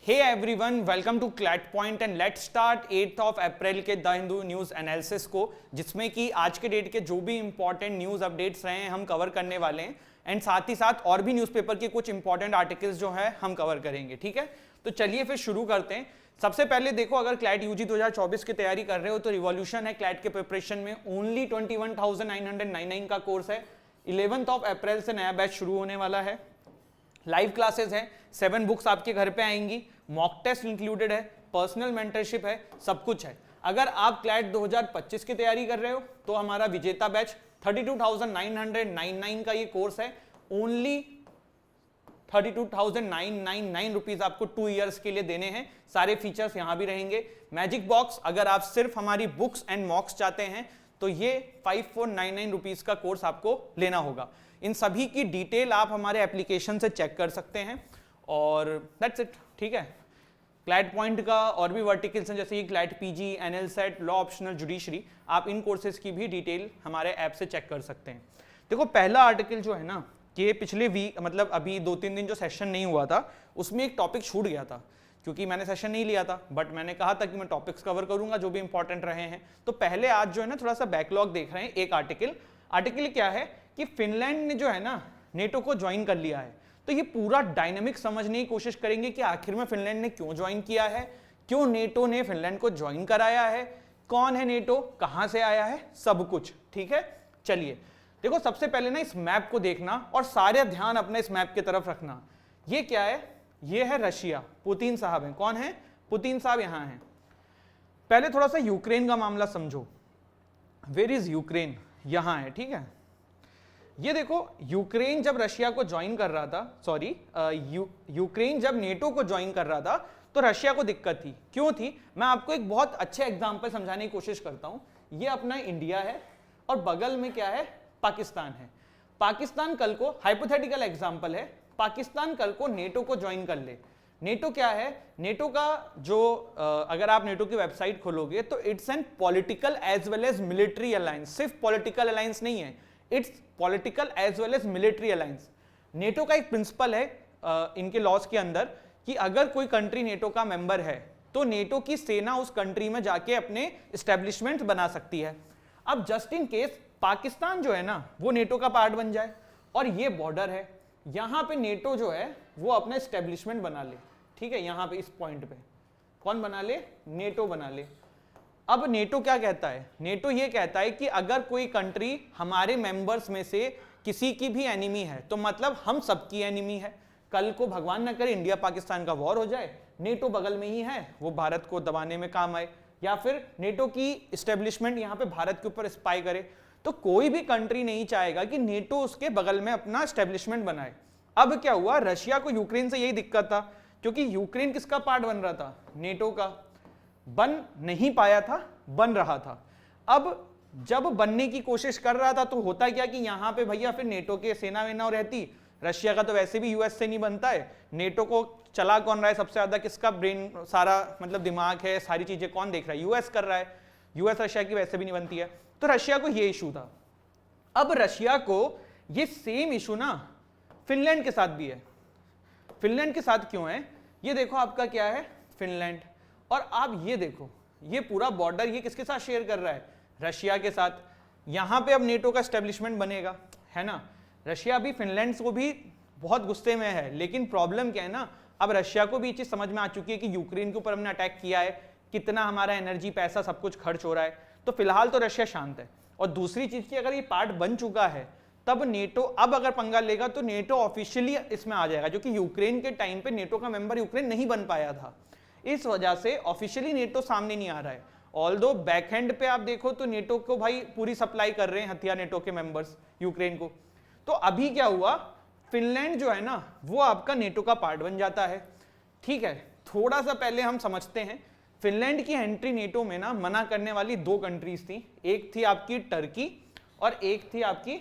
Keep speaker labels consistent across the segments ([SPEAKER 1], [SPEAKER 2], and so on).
[SPEAKER 1] Hey everyone, welcome to Clat Point and let's start 8th of April के the Hindu news analysis को, जिसमें कि आज के डेट के जो भी इंपॉर्टेंट न्यूज़ अपडेट्स रहे हैं हम कवर करने वाले हैं एंड साथ ही साथ और भी न्यूज़पेपर के कुछ इंपॉर्टेंट आर्टिकल्स जो है हम कवर करेंगे। ठीक है, तो चलिए फिर शुरू करते हैं। सबसे पहले देखो, अगर क्लैट यूजी 2024 की तैयारी कर रहे हो तो रिवॉल्यूशन है क्लैट के प्रिपरेशन में। ओनली 21,999 का कोर्स है। 11th ऑफ अप्रैल से नया बैच शुरू होने वाला है। लाइव क्लासेस है, 7 बुक्स आपके घर पे आएंगी, मॉक टेस्ट इंक्लूडेड है, पर्सनल मेंटरशिप है, सब कुछ है। अगर आप क्लैट 2025 की तैयारी कर रहे हो तो हमारा विजेता बैच 32,999 का ये कोर्स है। ओनली 32,999 रुपीज आपको 2 इयर्स के लिए देने हैं। सारे फीचर्स यहां भी रहेंगे। मैजिक बॉक्स, अगर आप सिर्फ हमारी बुक्स एंड मॉक्स चाहते हैं तो ये 5499 रुपीज का कोर्स आपको लेना होगा। इन सभी की डिटेल आप हमारे एप्लीकेशन से चेक कर सकते हैं और दैट्स इट। ठीक है, क्लैट पॉइंट का और भी वर्टिकल्स हैं जैसे कि CLAT PG, NL set, law optional, judiciary, आप इन कोर्सेज की भी डिटेल हमारे ऐप से चेक कर सकते हैं। देखो, पहला आर्टिकल जो है ना, कि पिछले वीक मतलब अभी 2-3 दिन जो सेशन नहीं हुआ था उसमें एक टॉपिक छूट गया था क्योंकि मैंने सेशन नहीं लिया था, बट मैंने कहा था कि मैं टॉपिक्स कवर करूंगा जो भी इंपॉर्टेंट रहे हैं। तो पहले आज जो है ना थोड़ा सा बैकलॉग देख रहे हैं। एक आर्टिकल क्या है कि फिनलैंड ने जो है ना नेटो को ज्वाइन कर लिया है। तो ये पूरा डायनामिक समझने की कोशिश करेंगे कि आखिर में फिनलैंड ने क्यों ज्वाइन किया है, क्यों नेटो ने फिनलैंड को ज्वाइन कराया है, कौन है नेटो, कहां से आया है, सब कुछ। ठीक है, चलिए देखो, सबसे पहले ना इस मैप को देखना और सारे ध्यान अपने इस मैप की तरफ रखना। ये क्या है? ये है रशिया। पुतिन साहब हैं। कौन है? पुतिन साहब यहां हैं। पहले थोड़ा सा यूक्रेन का मामला समझो। Where is Ukraine? यहां है। ठीक है, ये देखो, यूक्रेन जब रशिया को ज्वाइन कर रहा था, यूक्रेन जब नेटो को ज्वाइन कर रहा था तो रशिया को दिक्कत थी। क्यों थी? मैं आपको एक बहुत अच्छे एग्जांपल समझाने की कोशिश करता हूं। ये अपना इंडिया है और बगल में क्या है? पाकिस्तान है। पाकिस्तान कल को, हाइपोथेटिकल एग्जांपल है, पाकिस्तान कल को नेटो को ज्वाइन कर ले। नेटो क्या है? नेटो का जो अगर आप नेटो की वेबसाइट खोलोगे तो it's an political as well as military alliance. सिर्फ पॉलिटिकल अलायंस नहीं है, it's political as well as military alliance. NATO का एक प्रिंसिपल है इनके लॉज के अंदर कि अगर कोई कंट्री नेटो का मेंबर है तो नेटो की सेना उस कंट्री में जाके अपने एस्टेब्लिशमेंट बना सकती है। अब जस्ट इन केस पाकिस्तान जो है ना वो नेटो का पार्ट बन जाए और ये बॉर्डर है, यहां पे नेटो जो है वो अपना एस्टेब्लिशमेंट बना ले। ठीक है, यहां पे इस पॉइंट पे कौन बना ले? नेटो बना ले। अब नेटो क्या कहता है? नेटो ये कहता है कि अगर कोई कंट्री हमारे मेंबर्स में से किसी की भी एनिमी है तो मतलब हम सबकी एनिमी है। कल को भगवान न करे इंडिया पाकिस्तान का वॉर हो जाए, नेटो बगल में ही है, वो भारत को दबाने में काम आए, या फिर नेटो की एस्टेब्लिशमेंट यहाँ पे भारत के ऊपर स्पाई करे, तो कोई भी कंट्री नहीं चाहेगा कि नेटो उसके बगल में अपना एस्टेब्लिशमेंट बनाए। अब क्या हुआ? रशिया को यूक्रेन से यही दिक्कत था क्योंकि यूक्रेन किसका पार्ट बन रहा था? नेटो का। बन नहीं पाया था, बन रहा था। अब जब बनने की कोशिश कर रहा था तो होता क्या कि यहां पे भैया फिर नेटो के सेना वेना रहती। रशिया का तो वैसे भी यूएस से नहीं बनता है। नेटो को चला कौन रहा है सबसे ज्यादा? किसका ब्रेन, सारा मतलब दिमाग है, सारी चीजें कौन देख रहा है? यूएस कर रहा है। यूएस रशिया की वैसे भी नहीं बनती है, तो रशिया को ये इशू था। अब रशिया को ये सेम इशू ना फिनलैंड के साथ भी है। फिनलैंड के साथ क्यों है? ये देखो, आपका क्या है? फिनलैंड। और आप ये देखो, ये पूरा बॉर्डर ये किसके साथ शेयर कर रहा है? रशिया के साथ। यहां पे अब नेटो का एस्टेब्लिशमेंट बनेगा, है ना। रशिया भी फिनलैंड को भी बहुत गुस्से में है, लेकिन प्रॉब्लम क्या है ना, अब रशिया को भी ये चीज समझ में आ चुकी है कि यूक्रेन के ऊपर हमने अटैक किया है, कितना हमारा एनर्जी, पैसा सब कुछ खर्च हो रहा है, तो फिलहाल तो रशिया शांत है। और दूसरी चीज की, अगर ये पार्ट बन चुका है तब नेटो अब अगर पंगा लेगा तो नेटो ऑफिशियली इसमें आ जाएगा, जो कि यूक्रेन के टाइम पे नेटो का मेंबर यूक्रेन नहीं बन पाया था। इस वजह से ऑफिशियली नेटो सामने नहीं आ रहा है। ऑल्दो बैकहैंड पे आप देखो तो नेटो को भाई पूरी सप्लाई कर रहे हैं हथियार नेटो के मेंबर्स यूक्रेन को। तो अभी क्या हुआ? फिनलैंड जो है ना वो आपका नेटो का पार्ट बन जाता है। ठीक है, थोड़ा सा पहले हम समझते हैं। फिनलैंड की एंट्री नेटो में ना मना करने वाली 2 कंट्रीज थी। एक थी आपकी टर्की और एक थी आपकी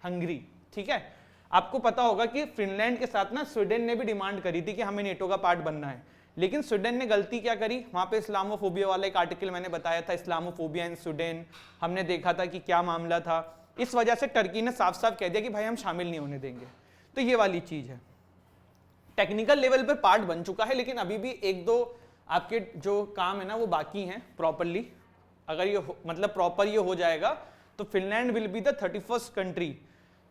[SPEAKER 1] हंगरी। ठीक है, आपको पता होगा कि फिनलैंड के साथ ना स्वीडन ने भी डिमांड करी थी कि हमें नेटो का पार्ट बनना है, लेकिन स्वीडन ने गलती क्या करी? वहां पे इस्लामोफोबिया वाला एक आर्टिकल मैंने बताया था, इस्लामोफोबिया इन स्वीडन, हमने देखा था कि क्या मामला था। इस वजह से टर्की ने साफ साफ कह दिया कि भाई हम शामिल नहीं होने देंगे। तो ये वाली चीज है। टेक्निकल लेवल पे पार्ट बन चुका है, लेकिन अभी भी एक दो आपके जो काम है ना वो बाकी हैं प्रॉपरली। अगर ये मतलब प्रॉपर ये हो जाएगा तो Finland will be the 31st country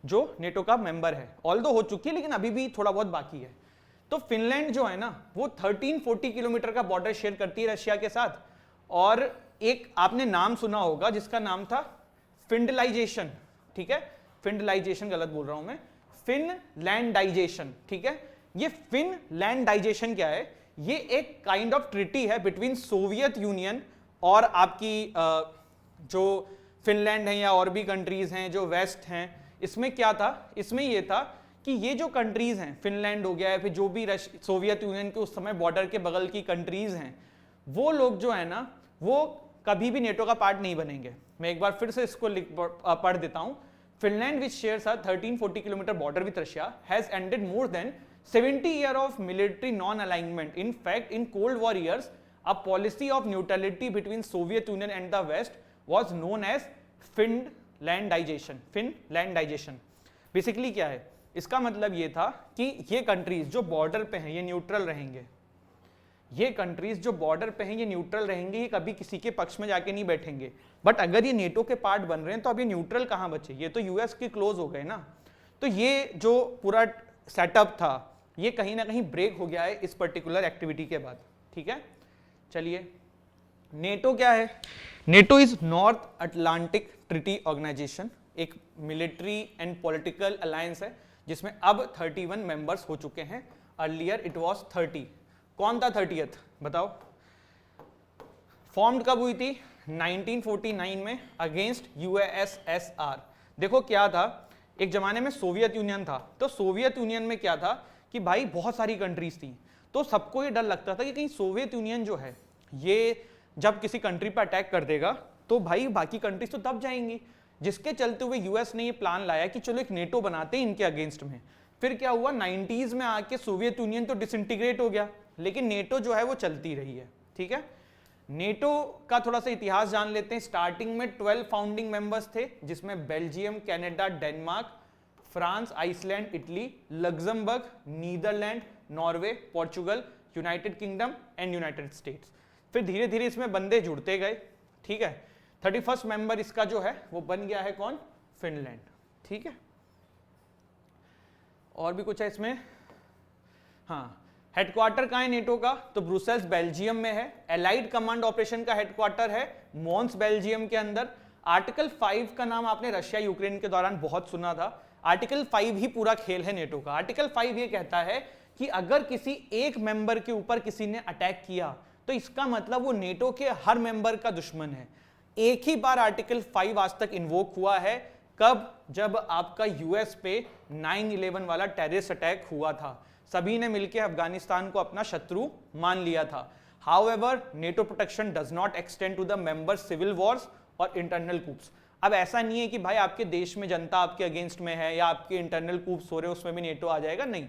[SPEAKER 1] जो नेटो का मेंबर है। ऑल्दो हो चुकी है लेकिन अभी भी थोड़ा बहुत बाकी है। तो फिनलैंड जो है ना वो 1340 किलोमीटर का बॉर्डर शेयर करती है रशिया के साथ। और एक आपने नाम सुना होगा जिसका नाम था फिनलैंडाइजेशन, ठीक है, फिनलैंडाइजेशन गलत बोल रहा हूं मैं, फिनलैंडाइजेशन, ठीक है। ये फिनलैंडाइजेशन क्या है? ये एक काइंड ऑफ ट्रिटी है बिटवीन सोवियत यूनियन और आपकी जो फिनलैंड है या और भी कंट्रीज हैं जो वेस्ट हैं। इसमें क्या था? इसमें ये था कि ये जो कंट्रीज हैं, फिनलैंड हो गया है, फिर जो भी सोवियत यूनियन के उस समय बॉर्डर के बगल की कंट्रीज हैं, वो लोग जो है ना वो कभी भी नेटो का पार्ट नहीं बनेंगे। मैं एक बार फिर से इसको पढ़ देता हूं। Finland which shares a 1340 kilometre border with Russia has ended more than 70 years of military non-alignment. In fact, in Cold War years, a policy of neutrality between Soviet Union and the West was known as Finlandization. Finlandization. Basically क्या है? इसका मतलब ये था कि ये countries जो border पे हैं ये न्यूट्रल रहेंगे। ये कंट्रीज जो बॉर्डर पे हैं ये न्यूट्रल रहेंगे, ये कभी किसी के पक्ष में जाके नहीं बैठेंगे। बट अगर ये नेटो के पार्ट बन रहे हैं तो अब ये न्यूट्रल कहां बचे? ये तो यूएस के क्लोज हो गए ना। तो ये जो पूरा सेटअप था ये कहीं ना कहीं ब्रेक हो गया है इस पर्टिकुलर एक्टिविटी के बाद, ठीक है। चलिए, नेटो क्या है? NATO is North Atlantic Treaty Organization, एक मिलिट्री एंड पॉलिटिकल अलायंस है जिसमें अब 31 मेंबर्स हो चुके हैं। Earlier it was 30। कौन था 30th बताओ? फॉर्म्ड कब हुई थी? 1949 में अगेंस्ट यूएसएसआर। देखो क्या था, एक जमाने में सोवियत यूनियन था, तो सोवियत यूनियन में क्या था कि भाई बहुत सारी कंट्रीज थी, तो सबको ये डर लगता था कि कहीं सोवियत यूनियन जो है ये जब किसी कंट्री पर अटैक कर देगा तो भाई बाकी कंट्रीज तो दब जाएंगी। जिसके चलते हुए यूएस ने ये प्लान लाया कि चलो एक नेटो बनाते हैं इनके अगेंस्ट में। फिर क्या हुआ, 90s में आके सोवियत यूनियन तो डिसइंटीग्रेट हो गया, लेकिन नेटो जो है वो चलती रही है, ठीक है। नेटो का थोड़ा सा इतिहास जान लेते हैं। स्टार्टिंग में 12 फाउंडिंग मेंबर्स थे, जिसमें Belgium, Canada, Denmark, France, Iceland, Italy, Luxembourg, Netherland, Norway, Portugal, United Kingdom and United States. फिर धीरे धीरे इसमें बंदे जुड़ते गए, ठीक है। 31st मेंबर इसका जो है वो बन गया है कौन? फिनलैंड, ठीक है। और भी कुछ है इसमें, हाँ। हेडक्वार्टर कहाँ है नेटो का? तो ब्रुसेल्स बेल्जियम में है। एलाइड कमांड ऑपरेशन का हेडक्वार्टर है मॉन्स बेल्जियम के अंदर। आर्टिकल 5 का नाम आपने रशिया यूक्रेन के दौरान बहुत सुना था। आर्टिकल 5 ही पूरा खेल है नेटो का। आर्टिकल 5 ये कहता है कि अगर किसी एक मेंबर के ऊपर किसी ने अटैक किया तो इसका मतलब वो नेटो के हर मेंबर का दुश्मन है। एक ही बार आर्टिकल 5 आज तक इन्वोक हुआ है, कब? जब आपका यूएस पे 9/11 वाला टेररिस्ट अटैक हुआ था। सभी ने मिलकर अफगानिस्तान को अपना शत्रु मान लिया था। However, NATO protection does not extend to the member civil wars और इंटरनल कूप्स। अब ऐसा नहीं है कि भाई आपके देश में जनता आपके अगेंस्ट में है या आपके इंटरनल कूप्स हो रहे हैं उसमें भी नेटो आ जाएगा, नहीं।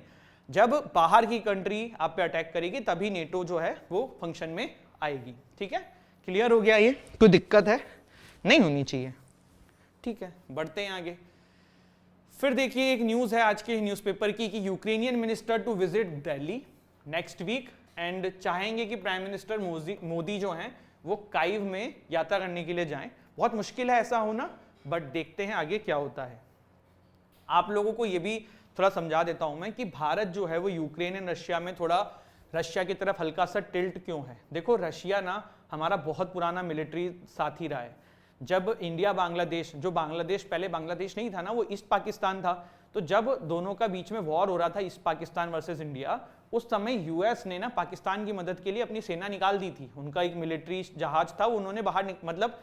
[SPEAKER 1] जब बाहर की कंट्री आप पे अटैक करेगी तभी नेटो जो है वो फंक्शन में आएगी, ठीक है। क्लियर हो गया? ये कोई दिक्कत है? नहीं होनी चाहिए, ठीक है। बढ़ते हैं आगे। फिर देखिए एक न्यूज है आज के न्यूज़पेपर की कि Ukrainian minister to visit Delhi next week and चाहेंगे कि प्राइम मिनिस्टर मोदी जो हैं वो काइव में यात्रा करने के लिए जाएं। बहुत मुश्किल है ऐसा होना, बट देखते हैं आगे क्या होता है। आप लोगों को ये भी थोड़ा समझा देता हूं मैं कि भारत जो है वो यूक्रेन एंड रशिया में थोड़ा रशिया की तरफ हल्का सा टिल्ट क्यों है। देखो, रशिया ना हमारा बहुत पुराना मिलिट्री साथी रहा है। जब इंडिया बांग्लादेश, जो बांग्लादेश पहले बांग्लादेश नहीं था ना, वो ईस्ट पाकिस्तान था, तो जब दोनों का बीच में वॉर हो रहा था ईस्ट पाकिस्तान वर्सेस इंडिया, उस समय यूएस ने ना पाकिस्तान की मदद के लिए अपनी सेना निकाल दी थी। उनका एक मिलिट्री जहाज था, उन्होंने बाहर मतलब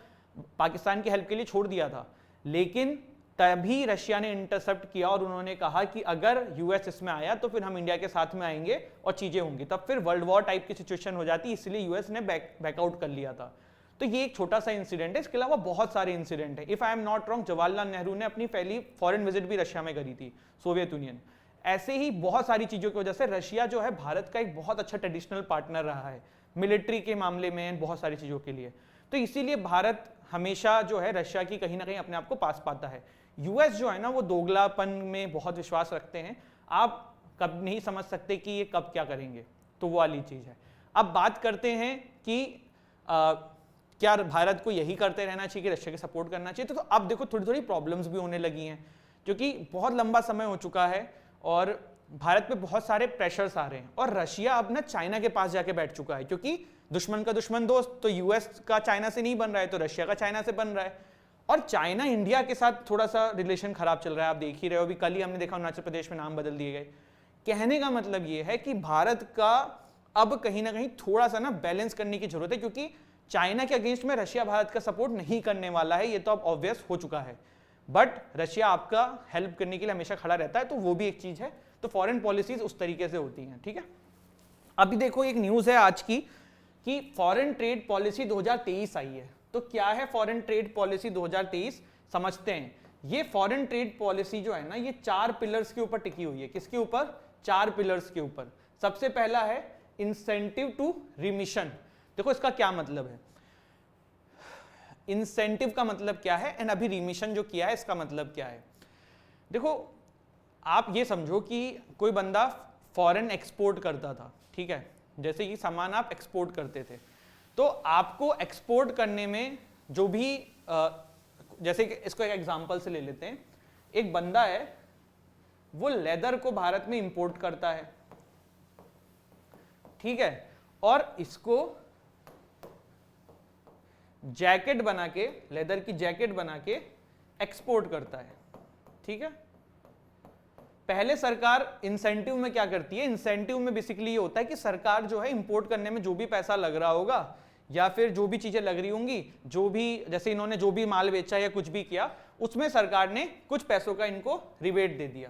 [SPEAKER 1] पाकिस्तान की हेल्प के लिए छोड़ दिया था। लेकिन तभी रशिया ने इंटरसेप्ट किया और उन्होंने कहा कि अगर यूएस इसमें आया तो फिर हम इंडिया के साथ में आएंगे और चीजें होंगी। तब फिर वर्ल्ड वॉर टाइप की सिचुएशन हो जाती, इसलिए यूएस ने बैकआउट कर लिया था। तो ये एक छोटा सा इंसिडेंट है, इसके अलावा बहुत सारे इंसिडेंट है। If I am not wrong, Jawaharlal Nehru ने अपनी पहली फॉरेन विजिट भी रशिया में करी थी, सोवियत यूनियन। ऐसे ही बहुत सारी चीजों की वजह से रशिया जो है भारत का एक बहुत अच्छा ट्रेडिशनल पार्टनर रहा है मिलिट्री के मामले में, बहुत सारी चीजों के लिए। तो इसीलिए भारत हमेशा जो है रशिया की कहीं ना कहीं अपने आप को पास पाता है। यूएस जो है ना वो दोगलापन में बहुत विश्वास रखते हैं। आप कब नहीं समझ सकते कि ये कब क्या करेंगे, तो वो वाली चीज है। अब बात करते हैं कि क्या भारत को यही करते रहना चाहिए कि रशिया के सपोर्ट करना चाहिए, तो अब देखो थोड़ी थोड़ी प्रॉब्लम्स भी होने लगी हैं, क्योंकि बहुत लंबा समय हो चुका है और भारत पे बहुत सारे प्रेशर्स आ रहे हैं, और रशिया अब ना चाइना के पास जाके बैठ चुका है, क्योंकि दुश्मन का दुश्मन दोस्त, तो यूएस का चाइना से नहीं बन रहा है तो रशिया का चाइना से बन रहा है, और चाइना इंडिया के साथ थोड़ा सा रिलेशन खराब चल रहा है, आप देख ही रहे हो, अभी कल ही हमने देखा अरुणाचल प्रदेश में नाम बदल दिए गए। कहने का मतलब ये है कि भारत का अब कहीं ना कहीं थोड़ा सा ना बैलेंस करने की जरूरत है, क्योंकि चाइना के अगेंस्ट में रशिया भारत का सपोर्ट नहीं करने वाला है, ये तो अब ऑब्वियस हो चुका है, बट रशिया आपका हेल्प करने के लिए हमेशा खड़ा रहता है, तो वो भी एक चीज है। तो फॉरेन पॉलिसीज उस तरीके से होती हैं, ठीक है। अभी देखो एक न्यूज है आज की कि फॉरेन ट्रेड पॉलिसी 2023 आई है। तो क्या है फॉरेन ट्रेड पॉलिसी 2023, समझते हैं। ये फॉरेन ट्रेड पॉलिसी जो है ना, ये 4 पिलर्स के ऊपर टिकी हुई है। किसके ऊपर? 4 पिलर्स के ऊपर। सबसे पहला है इंसेंटिव टू रिमिशन। देखो इसका क्या मतलब है, इंसेंटिव का मतलब क्या है एंड अभी रिमिशन जो किया है इसका मतलब क्या है। देखो आप ये समझो कि कोई बंदा फॉरेन एक्सपोर्ट करता था, ठीक है, जैसे कि सामान आप एक्सपोर्ट करते थे, तो आपको एक्सपोर्ट करने में जो भी जैसे कि इसको एक एग्जांपल से ले लेते हैं, एक बंदा है वो लेदर को भारत में इंपोर्ट करता है, ठीक है, और इसको जैकेट बना के, लेदर की जैकेट बना के एक्सपोर्ट करता है, ठीक है। पहले सरकार इंसेंटिव में क्या करती है, इंसेंटिव में बेसिकली ये होता है कि सरकार जो है इंपोर्ट करने में जो भी पैसा लग रहा होगा या फिर जो भी चीजें लग रही होंगी, जो भी जैसे इन्होंने जो भी माल बेचा या कुछ भी किया, उसमें सरकार ने कुछ पैसों का इनको रिबेट दे दिया,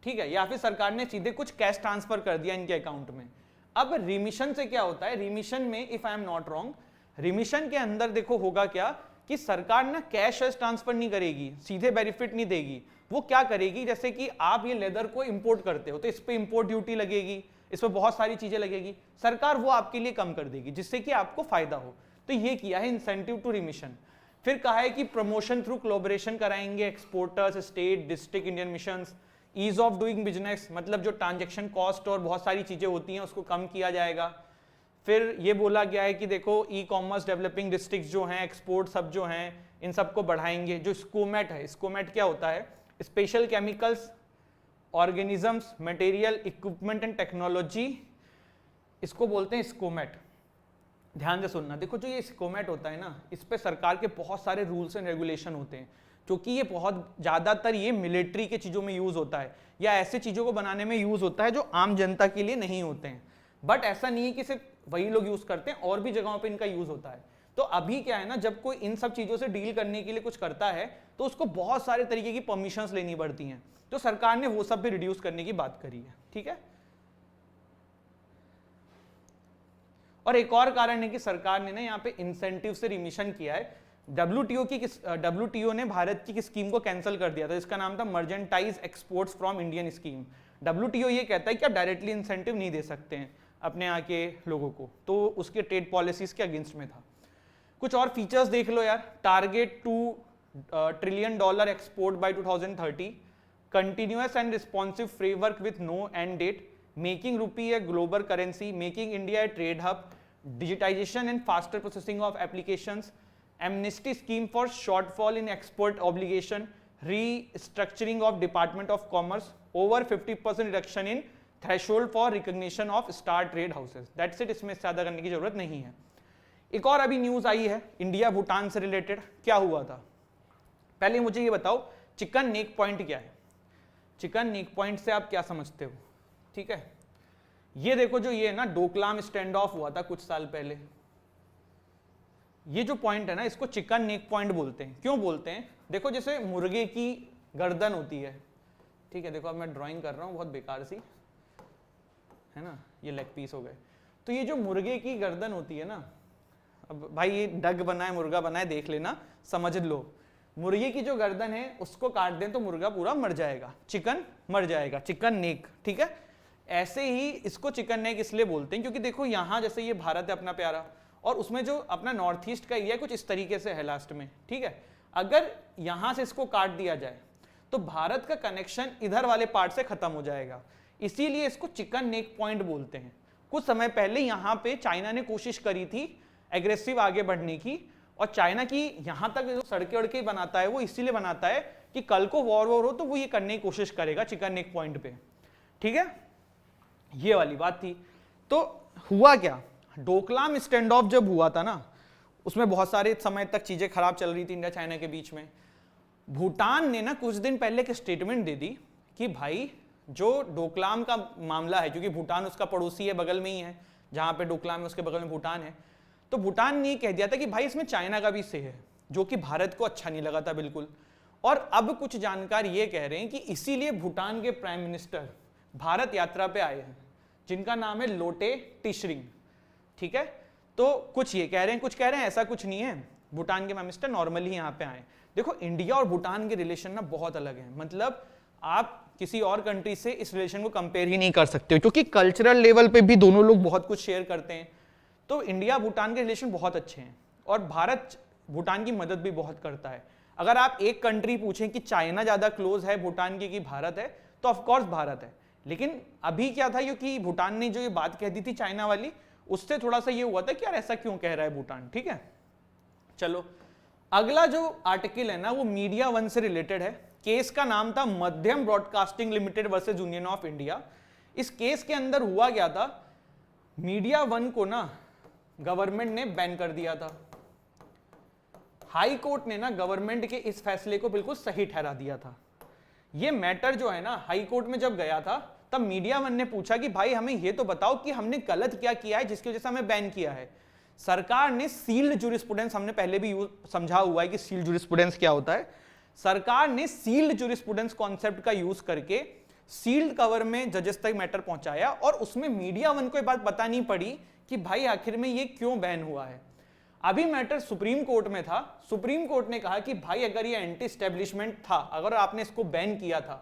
[SPEAKER 1] ठीक है, या फिर सरकार ने सीधे कुछ कैश ट्रांसफर कर दिया इनके अकाउंट में। अब रिमिशन से क्या होता है, रिमिशन में if I am not wrong, remission के अंदर देखो होगा क्या कि सरकार ना कैश ट्रांसफर नहीं करेगी, सीधे बेनिफिट नहीं देगी, वो क्या करेगी, जैसे कि आप ये लेदर को इंपोर्ट करते हो तो इस पे इंपोर्ट ड्यूटी लगेगी, इस पे बहुत सारी चीजें लगेगी, सरकार वो आपके लिए कम कर देगी जिससे कि आपको फायदा हो। तो ये किया है इंसेंटिव टू रिमिशन। फिर कहा है कि प्रमोशन थ्रू कोलैबोरेशन कराएंगे exporters, state, district, Indian missions, ease of doing business, मतलब जो ट्रांजेक्शन कॉस्ट और बहुत सारी चीजें होती हैं उसको कम किया जाएगा। फिर ये बोला गया है कि देखो ई कॉमर्स डेवलपिंग डिस्ट्रिक्ट जो हैं, एक्सपोर्ट सब जो हैं, इन सबको बढ़ाएंगे। जो स्कोमेट है, स्कोमेट क्या होता है, special chemicals, organisms, material, equipment and technology, इसको बोलते हैं स्कोमेट। ध्यान से सुनना, देखो जो ये स्कोमेट होता है ना, इस पे सरकार के बहुत सारे रूल्स एंड रेगुलेशन होते हैं, क्योंकि ये बहुत ज़्यादातर ये मिलिट्री के चीज़ों में यूज़ होता है या ऐसे चीज़ों को बनाने में यूज़ होता है जो आम जनता के लिए नहीं होते हैं। बट ऐसा नहीं है कि सिर्फ वही लोग यूज़ करते हैं, और भी जगहों पे इनका यूज़ होता है। तो अभी क्या है ना, जब कोई इन सब चीज़ों से डील करने के लिए कुछ करता है तो उसको बहुत सारे तरीके की परमिशंस लेनी पड़ती हैं, तो सरकार ने वो सब भी रिड्यूस करने की बात करी है, ठीक है। और एक और कारण है कि सरकार ने ना यहाँ पे इंसेंटिव से रिमिशन किया है। डब्ल्यूटीओ ने भारत की स्कीम को कैंसिल कर दिया था, इसका नाम था merchandise exports from Indian scheme. WTO ये कहता है कि आप डायरेक्टली इंसेंटिव नहीं दे सकते हैं अपने यहाँ के लोगों को, तो उसके ट्रेड पॉलिसीज के अगेंस्ट में था। कुछ और फीचर्स देख लो यार, target $2 trillion export by 2030, continuous and responsive framework with no end date, making rupee a global currency, making India a trade hub, digitization and faster processing of applications, amnesty scheme for shortfall in export obligation, restructuring of Department of Commerce, over 50% reduction in threshold for recognition of star trade houses. That's it, इसमें ज्यादा करने की जरूरत नहीं है। एक और अभी न्यूज आई है इंडिया भूटान से रिलेटेड। क्या हुआ था, पहले मुझे ये बताओ चिकन नेक पॉइंट क्या है। चिकन नेक पॉइंट से आप क्या समझते हो, ठीक है। ये देखो जो ये ना डोकलाम स्टैंड ऑफ हुआ था कुछ साल पहले, ये जो पॉइंट है ना इसको चिकन नेक पॉइंट बोलते हैं। क्यों बोलते हैं, देखो जैसे मुर्गे की गर्दन होती है, ठीक है, देखो अब मैं ड्राइंग कर रहा हूँ बहुत बेकार सी, है ना, ये लेग पीस हो गए। तो ये जो मुर्गे की गर्दन होती है ना, अब भाई ये डग बना है, मुर्गा बना है, देख लेना, समझ लो। मुर्गे की जो गर्दन है उसको काट दें तो मुर्गा पूरा मर जाएगा, चिकन मर जाएगा, चिकन नेक, ठीक है। ऐसे ही इसको चिकन नेक इसलिए बोलते हैं क्योंकि देखो यहाँ जैसे ये भारत है अपना प्यारा, और उसमें जो अपना नॉर्थ ईस्ट का एरिया कुछ इस तरीके से है लास्ट में, ठीक है। अगर यहां से इसको काट दिया जाए तो भारत का कनेक्शन इधर वाले पार्ट से खत्म हो जाएगा। इसीलिए इसको चिकन नेक पॉइंट बोलते हैं। कुछ समय पहले यहां पे चाइना ने कोशिश करी थी एग्रेसिव आगे बढ़ने की, और चाइना की यहां तक जो सड़कें वड़कें बनाता है वो इसीलिए बनाता है कि कल को वॉर हो तो वो ये करने की कोशिश करेगा चिकन नेक पॉइंट पे। ठीक है, ये वाली बात थी। तो हुआ क्या, डोकलाम स्टैंड ऑफ जब हुआ था ना, उसमें बहुत सारे समय तक चीजें खराब चल रही थी इंडिया चाइना के बीच में। भूटान ने ना कुछ दिन पहले एक स्टेटमेंट दे दी कि भाई जो डोकलाम का मामला है, क्योंकि भूटान उसका पड़ोसी है, बगल में ही है, जहां पे डोकलाम है उसके बगल में भूटान है, तो भूटान ने कह दिया था कि भाई इसमें चाइना का भी से है, जो कि भारत को अच्छा नहीं लगा था बिल्कुल। और अब कुछ जानकार ये कह रहे हैं कि इसीलिए भूटान के प्राइम मिनिस्टर भारत यात्रा पे आए हैं, जिनका नाम है लोटे टिशरिंग। ठीक है, तो कुछ ये कह रहे हैं, कुछ कह रहे हैं ऐसा कुछ नहीं है, भूटान के प्राइम मिनिस्टर नॉर्मली यहाँ पे आए। देखो इंडिया और भूटान के रिलेशन ना बहुत अलग है, मतलब आप किसी और कंट्री से इस रिलेशन को कंपेयर ही नहीं कर सकते हो, क्योंकि कल्चरल लेवल पे भी दोनों लोग बहुत कुछ शेयर करते हैं। तो इंडिया भूटान के रिलेशन बहुत अच्छे हैं और भारत भूटान की मदद भी बहुत करता है। अगर आप एक कंट्री पूछें कि चाइना ज्यादा क्लोज है भूटान की कि भारत है, तो ऑफकोर्स भारत है। लेकिन अभी क्या था, क्योंकि भूटान ने जो ये बात कह दी थी चाइना वाली, उससे थोड़ा सा ये हुआ था कि यार ऐसा क्यों कह रहा है भूटान। ठीक है, चलो अगला जो आर्टिकल है ना वो मीडिया वन से रिलेटेड है। केस का नाम था मध्यम broadcasting limited versus union of India. इस केस के अंदर हुआ क्या था, मीडिया वन को ना गवर्नमेंट ने बैन कर दिया था। हाई कोर्ट ने ना गवर्नमेंट के इस फैसले को बिल्कुल सही ठहरा दिया था। ये मैटर जो है ना हाई कोर्ट में जब गया था, तब मीडिया वन ने पूछा कि भाई हमें ये तो बताओ कि हमने गलत क्या किया है जिसकी वजह से हमें बैन किया है। सरकार ने सील्ड जूरिस्प्रूडेंस, हमने पहले भी समझा हुआ है कि सील्ड जूरिस्प्रूडेंस क्या होता है। सरकार ने सील्ड जूरिस्प्रूडेंस कॉन्सेप्ट का यूज करके सील्ड कवर में जजेस तक मैटर पहुंचाया, और उसमें मीडिया वन को ये बात पता नहीं पड़ी कि भाई आखिर में ये क्यों बैन हुआ है। अभी मैटर सुप्रीम कोर्ट में था। सुप्रीम कोर्ट ने कहा कि भाई अगर ये एंटी एस्टेब्लिशमेंट था, अगर आपने इसको बैन किया था,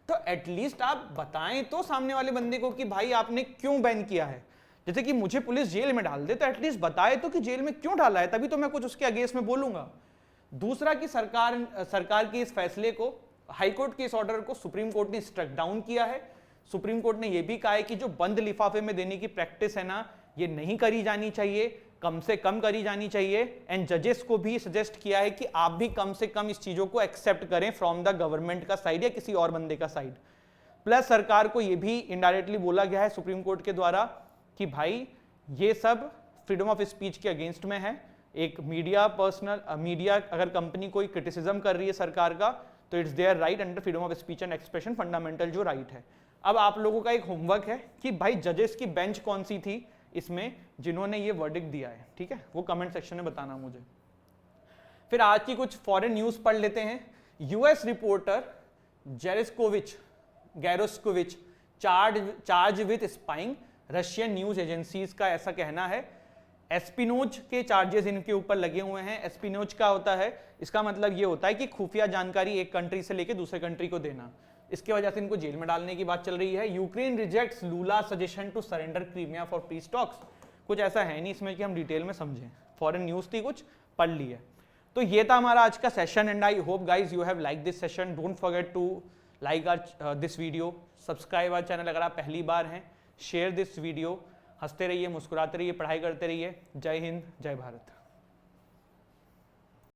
[SPEAKER 1] तो एटलीस्ट आप बताएं तो सामने वाले बंदे को कि भाई आपने क्यों बैन किया है। जैसे कि मुझे पुलिस जेल में डाल दे तो एटलीस्ट बताए तो कि जेल में क्यों डाला है, तभी तो मैं कुछ उसके अगेंस्ट में बोलूंगा। दूसरा कि सरकार के इस फैसले को, हाईकोर्ट के इस ऑर्डर को सुप्रीम कोर्ट ने स्ट्रक डाउन किया है। सुप्रीम कोर्ट ने यह भी कहा है कि जो बंद लिफाफे में देने की प्रैक्टिस है ना, ये नहीं करी जानी चाहिए, कम से कम करी जानी चाहिए। एंड जजेस को भी सजेस्ट किया है कि आप भी कम से कम इस चीजों को एक्सेप्ट करें फ्रॉम द गवर्नमेंट का साइड या किसी और बंदे का साइड। प्लस सरकार को यह भी इनडायरेक्टली बोला गया है सुप्रीम कोर्ट के द्वारा कि भाई ये सब फ्रीडम ऑफ स्पीच के अगेंस्ट में है। एक मीडिया मीडिया अगर कंपनी कोई क्रिटिसिज्म कर रही है सरकार का, तो it's their right under freedom of speech and expression, fundamental जो राइट है। अब आप लोगों का एक होमवर्क है कि भाई जजेस की बेंच कौन सी थी इसमें जिन्होंने ये वर्डिक्ट दिया है, ठीक है, वो कमेंट सेक्शन में बताना मुझे। फिर आज की कुछ फॉरेन न्यूज पढ़ लेते हैं। US reporter Gershkovich charge with spying Russian news agencies का ऐसा कहना है। एस्पिनोज के चार्जेस इनके ऊपर लगे हुए हैं। एस्पिनोज का होता है, इसका मतलब ये होता है कि खुफिया जानकारी एक कंट्री से लेके दूसरे कंट्री को देना। इसके वजह से इनको जेल में डालने की बात चल रही है। Ukraine rejects Lula suggestion to surrender Crimea for peace talks. कुछ ऐसा है नहीं इसमें कि हम डिटेल में समझें, फॉरेन न्यूज थी, कुछ पढ़ ली है। तो ये था हमारा आज का session and I hope guys you have like this session. Don't forget to like this video, subscribe our channel अगर आप पहली बार हैं, शेयर दिस वीडियो। हंसते रहिए, मुस्कुराते रहिए, पढ़ाई करते रहिए। जय हिंद, जय भारत।